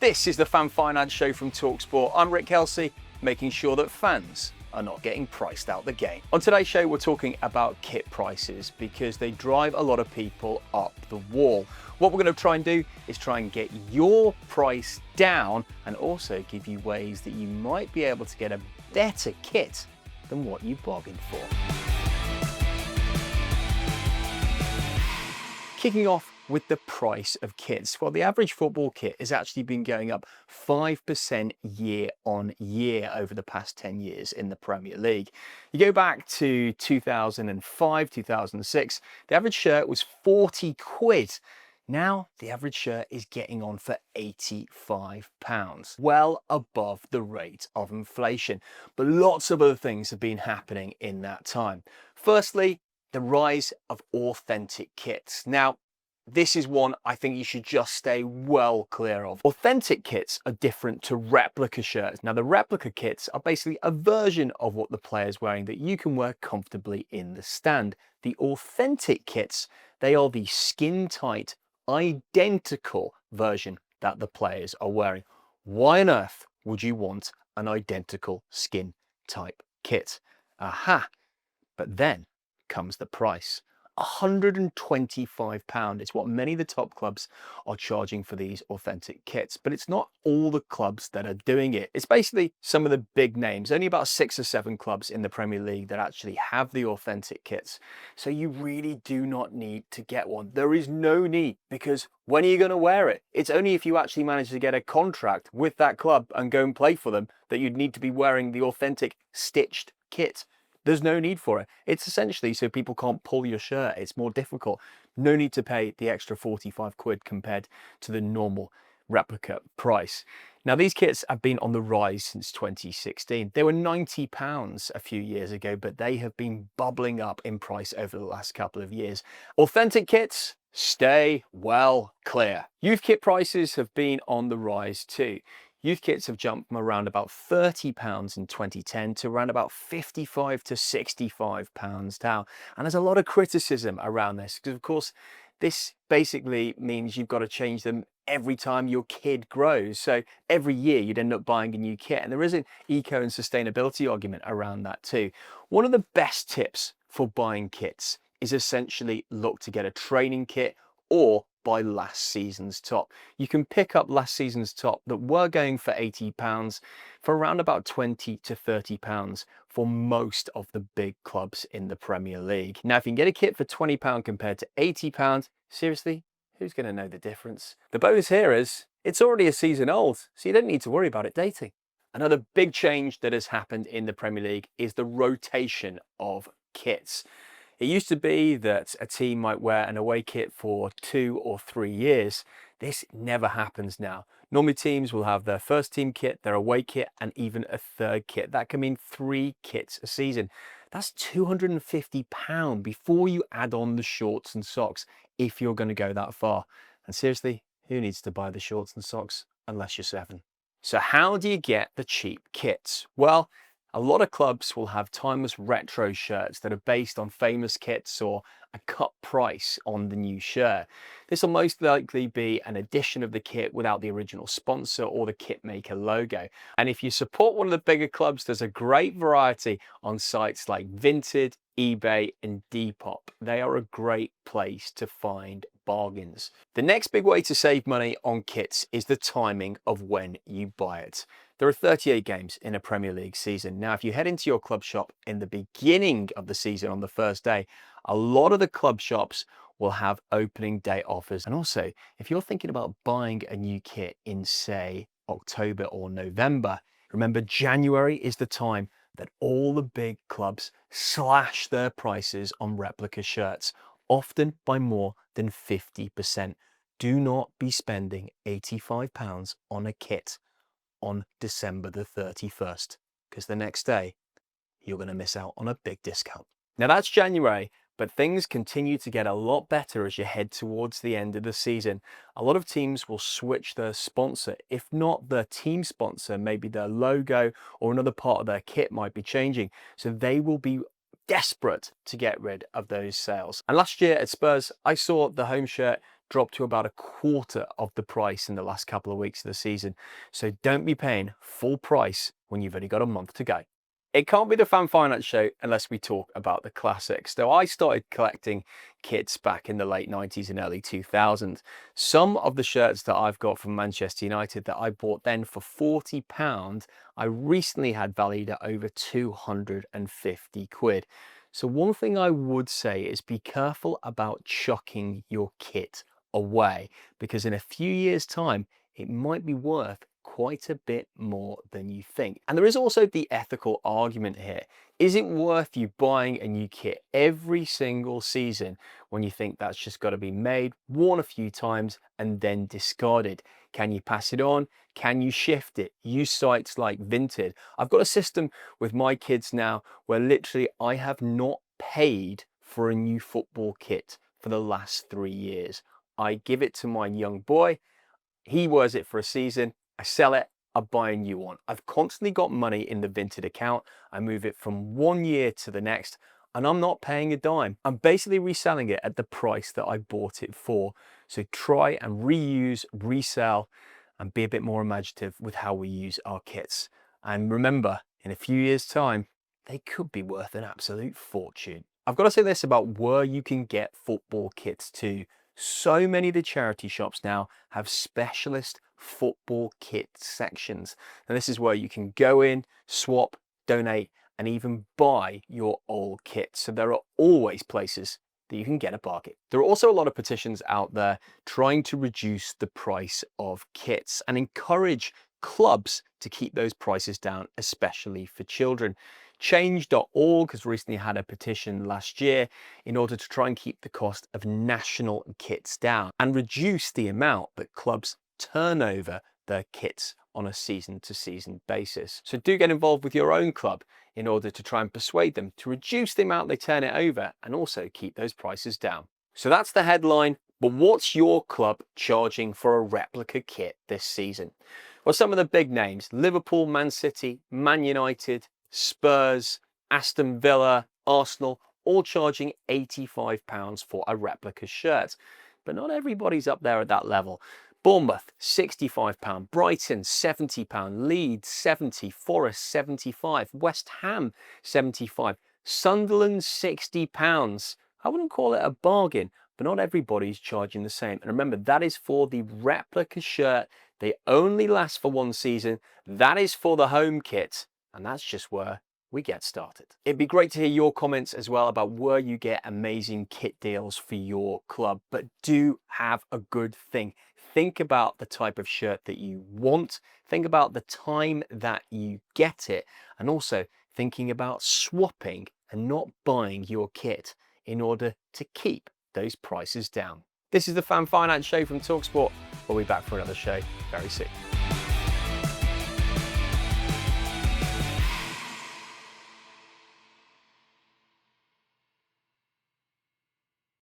This is the Fan Finance Show from talkSPORT. I'm Rick Kelsey, making sure that fans are not getting priced out the game. On today's show, we're talking about kit prices because they drive a lot of people up the wall. What we're going to try and do is try and get your price down and also give you ways that you might be able to get a better kit than what you bargained for. Kicking off with the price of kits. Well, the average football kit has actually been going up 5% year on year over the past 10 years in the Premier League. You go back to 2005, 2006, the average shirt was 40 quid. Now, the average shirt is getting on for £85, well above the rate of inflation. But lots of other things have been happening in that time. Firstly, the rise of authentic kits. Now, this is one I think you should just stay well clear of. Authentic kits are different to replica shirts. Now, the replica kits are basically a version of what the player's wearing that you can wear comfortably in the stand. The authentic kits, they are the skin-tight, identical version that the players are wearing. Why on earth would you want an identical skin type kit? Aha! But then comes the price. £125. It's what many of the top clubs are charging for these authentic kits, but it's not all the clubs that are doing it. It's basically some of the big names, only about 6 or 7 clubs in the Premier League that actually have the authentic kits. So you really do not need to get one. There is no need, because when are you going to wear it? It's only if you actually manage to get a contract with that club and go and play for them that you'd need to be wearing the authentic stitched kit. There's no need for it. It's essentially so people can't pull your shirt. It's more difficult. No need to pay the extra 45 quid compared to the normal replica price. Now, these kits have been on the rise since 2016. They were £90 a few years ago, but they have been bubbling up in price over the last couple of years. Authentic kits, stay well clear. Youth kit prices have been on the rise too. Youth kits have jumped from around about £30 in 2010 to around about £55 to £65 now. And there's a lot of criticism around this because, of course, this basically means you've got to change them every time your kid grows. So every year you'd end up buying a new kit. And there is an eco and sustainability argument around that too. One of the best tips for buying kits is essentially look to get a training kit or buy last season's top. You can pick up last season's top that were going for £80 for around about £20 to £30 for most of the big clubs in the Premier League. Now, if you can get a kit for £20 compared to £80, seriously, who's going to know the difference? The bonus here is it's already a season old, so you don't need to worry about it dating. Another big change that has happened in the Premier League is the rotation of kits. It used to be that a team might wear an away kit for 2 or 3 years. This never happens now. Normally teams will have their first team kit, their away kit, and even a third kit. That can mean 3 kits a season. That's £250 before you add on the shorts and socks if you're going to go that far. And seriously, who needs to buy the shorts and socks unless you're 7? So how do you get the cheap kits? Well, a lot of clubs will have timeless retro shirts that are based on famous kits or a cut price on the new shirt. This will most likely be an edition of the kit without the original sponsor or the kit maker logo. And if you support one of the bigger clubs, there's a great variety on sites like Vinted, eBay and Depop. They are a great place to find bargains. The next big way to save money on kits is the timing of when you buy it. There are 38 games in a Premier League season. Now, if you head into your club shop in the beginning of the season on the first day, a lot of the club shops will have opening day offers. And also, if you're thinking about buying a new kit in, say, October or November, remember January is the time that all the big clubs slash their prices on replica shirts, often by more than 50%. Do not be spending £85 on a kit on December the 31st, because the next day you're going to miss out on a big discount. Now that's January, but things continue to get a lot better as you head towards the end of the season. A lot of teams will switch their sponsor, if not their team sponsor, maybe their logo or another part of their kit might be changing. So they will be desperate to get rid of those sales. And last year at Spurs, I saw the home shirt dropped to about a quarter of the price in the last couple of weeks of the season. So don't be paying full price when you've only got a month to go. It can't be the Fan Finance Show unless we talk about the classics. So I started collecting kits back in the late 90s and early 2000s. Some of the shirts that I've got from Manchester United that I bought then for £40, I recently had valued at over 250 quid. So one thing I would say is be careful about chucking your kit away, because in a few years' time, it might be worth quite a bit more than you think. And there is also the ethical argument here. Is it worth you buying a new kit every single season when you think that's just got to be made, worn a few times, and then discarded? Can you pass it on? Can you shift it? Use sites like Vinted. I've got a system with my kids now where literally I have not paid for a new football kit for the last 3 years. I give it to my young boy. He wears it for a season. I sell it, I buy a new one. I've constantly got money in the Vinted account. I move it from 1 year to the next, and I'm not paying a dime. I'm basically reselling it at the price that I bought it for. So try and reuse, resell, and be a bit more imaginative with how we use our kits. And remember, in a few years' time, they could be worth an absolute fortune. I've got to say this about where you can get football kits too. So many of the charity shops now have specialist football kit sections. And this is where you can go in, swap, donate, and even buy your old kit. So there are always places that you can get a bargain. There are also a lot of petitions out there trying to reduce the price of kits and encourage clubs to keep those prices down, especially for children. Change.org has recently had a petition last year in order to try and keep the cost of national kits down and reduce the amount that clubs turn over their kits on a season-to-season basis. So do get involved with your own club in order to try and persuade them to reduce the amount they turn it over and also keep those prices down. So that's the headline, but what's your club charging for a replica kit this season? Well, some of the big names: Liverpool, Man City, Man United, Spurs, Aston Villa, Arsenal, all charging £85 for a replica shirt. But not everybody's up there at that level. Bournemouth, £65, Brighton, £70, Leeds, £70, Forest, £75, West Ham, £75, Sunderland, £60. I wouldn't call it a bargain, but not everybody's charging the same. And remember, that is for the replica shirt. They only last for 1 season. That is for the home kit. And that's just where we get started. It'd be great to hear your comments as well about where you get amazing kit deals for your club, but do have a good think. Think about the type of shirt that you want. Think about the time that you get it, and also thinking about swapping and not buying your kit in order to keep those prices down. This is the Fan Finance Show from talkSPORT. We'll be back for another show very soon.